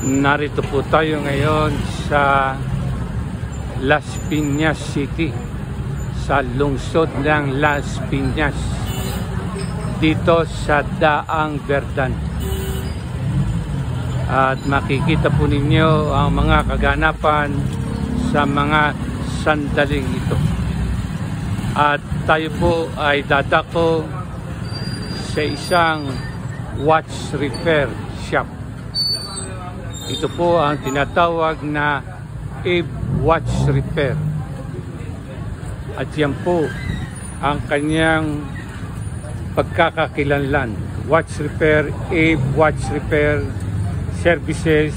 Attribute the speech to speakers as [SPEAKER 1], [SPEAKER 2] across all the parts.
[SPEAKER 1] Narito po tayo ngayon sa Las Piñas City, sa lungsod ng Las Piñas, dito sa Daang Verdan. At makikita po ninyo ang mga kaganapan sa mga sandaling ito. At tayo po ay dadako sa isang watch repair shop. Ito po ang tinatawag na Abe Watch Repair. At yan po ang kanyang pagkakakilanlan. Watch Repair, Abe Watch Repair Services,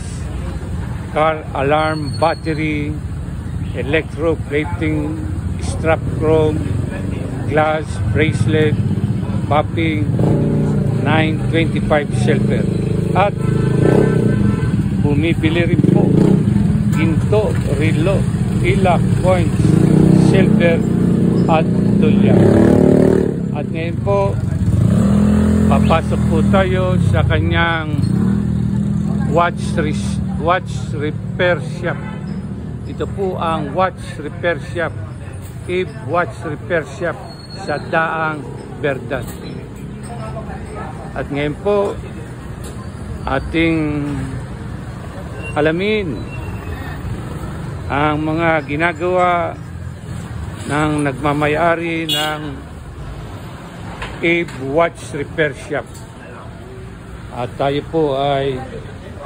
[SPEAKER 1] car alarm, battery, electroplating, strap chrome, glass, bracelet, mapping, 925 silver. At bumibili rin po ginto, relo, ilak, coins, silver at tulya. At ngayon po papasok po tayo sa kanyang watch repair shop. Ito po ang watch repair shop, Abe Watch Repair Shop sa Daang Verdan. At ngayon po ating alamin ang mga ginagawa ng nagmamayari ng Abe Watch Repair Shop. At tayo po ay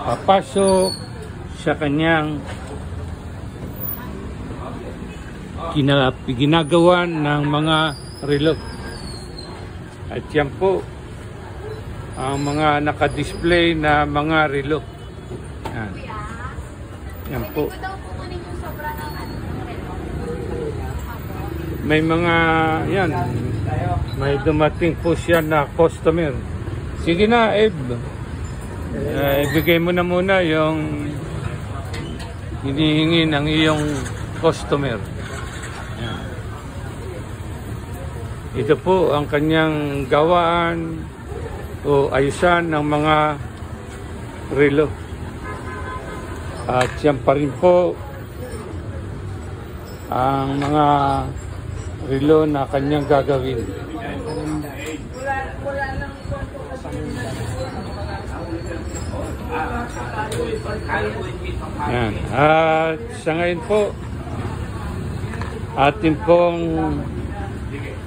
[SPEAKER 1] papasok sa kanyang ginagawa ng mga relo. At yan po ang mga nakadisplay na mga relo. Yan. Yan po. May mga yan. May dumating po siya na customer. Sige na, Abe. Ibigay mo na muna yung hinihingi ng iyong customer. Yan. Ito po ang kanyang gawaan o ayusan ng mga relo. At yan pa rin po ang mga relo na kanyang gagawin. Yan. At sa ngayon po atin pong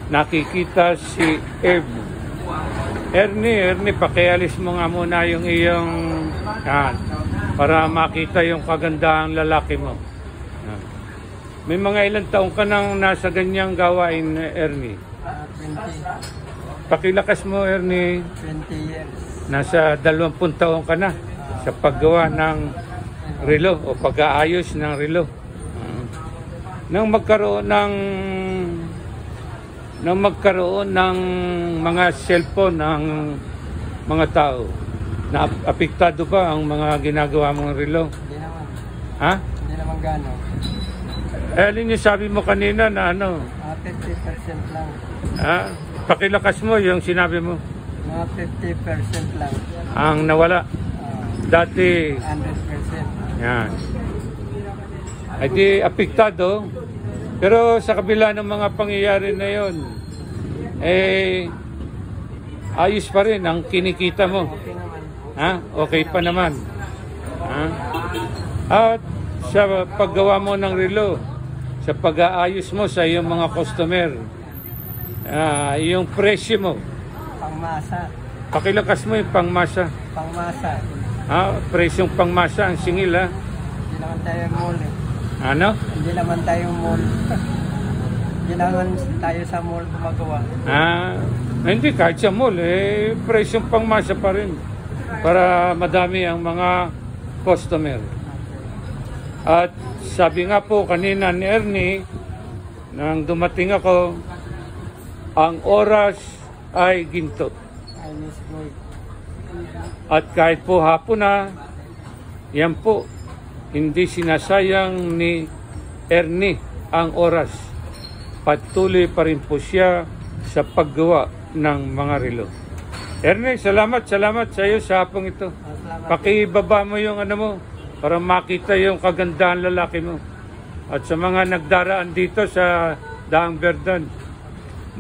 [SPEAKER 1] nakikita si Abe. Ernie, pakialis mo nga muna yung iyong yan, para makita yung kagandahang lalaki mo. Yan. May mga ilang taong ka nang nasa ganyang gawain, Ernie?
[SPEAKER 2] 20.
[SPEAKER 1] Pakilakas mo, Ernie.
[SPEAKER 2] 20 years.
[SPEAKER 1] Nasa 20 taong ka na sa paggawa ng relo o pag-aayos ng relo. Nang magkaroon ng mga cellphone ng mga tao, na apektado ba ang mga ginagawa mong relo?
[SPEAKER 2] Hindi naman.
[SPEAKER 1] Ha?
[SPEAKER 2] Hindi naman gano'n.
[SPEAKER 1] Alin yung sabi mo kanina na ano?
[SPEAKER 2] 50% lang.
[SPEAKER 1] Ha? Pakilakas mo yung sinabi mo.
[SPEAKER 2] Mga 50% lang.
[SPEAKER 1] Ang nawala. Dati
[SPEAKER 2] 100%.
[SPEAKER 1] yan. Ay di apektado. Pero sa kabila ng mga pangyayari na yon, ayos pa rin ang kinikita mo.
[SPEAKER 2] Okay naman.
[SPEAKER 1] Ha? Okay pa naman. Ha? At sa paggawa mo ng relo, sa pag-aayos mo sa iyong mga customer, yung presyo mo.
[SPEAKER 2] Pangmasa.
[SPEAKER 1] Pakilakas mo yung pangmasa.
[SPEAKER 2] Pangmasa.
[SPEAKER 1] Presyong pangmasa ang singil, ha?
[SPEAKER 2] Hindi naman tayo mall eh.
[SPEAKER 1] Ano?
[SPEAKER 2] Hindi naman tayo mall. Hindi naman tayo sa mall gumagawa.
[SPEAKER 1] Hindi, kahit sa mall, presyong pangmasa pa rin para madami ang mga customer. At sabi nga po kanina ni Ernie, nang dumating ako, ang oras ay ginto.
[SPEAKER 2] I miss gold.
[SPEAKER 1] At kahit po hapon na, yan po, hindi sinasayang ni Ernie ang oras. Patuloy pa rin po siya sa paggawa ng mga relo. Ernie, salamat sa iyo sa hapong ito.
[SPEAKER 2] Salamat Salamat.
[SPEAKER 1] Pakibaba mo yung ano mo para makita yung kagandahan lalaki mo. At sa mga nagdaraan dito sa Daang Verdan,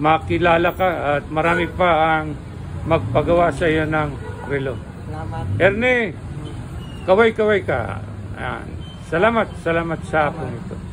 [SPEAKER 1] makilala ka at marami pa ang magpagawa sa iyo ng relo.
[SPEAKER 2] Salamat.
[SPEAKER 1] Ernie, kaway-kaway ka. Ayan. Salamat sa hapon ito.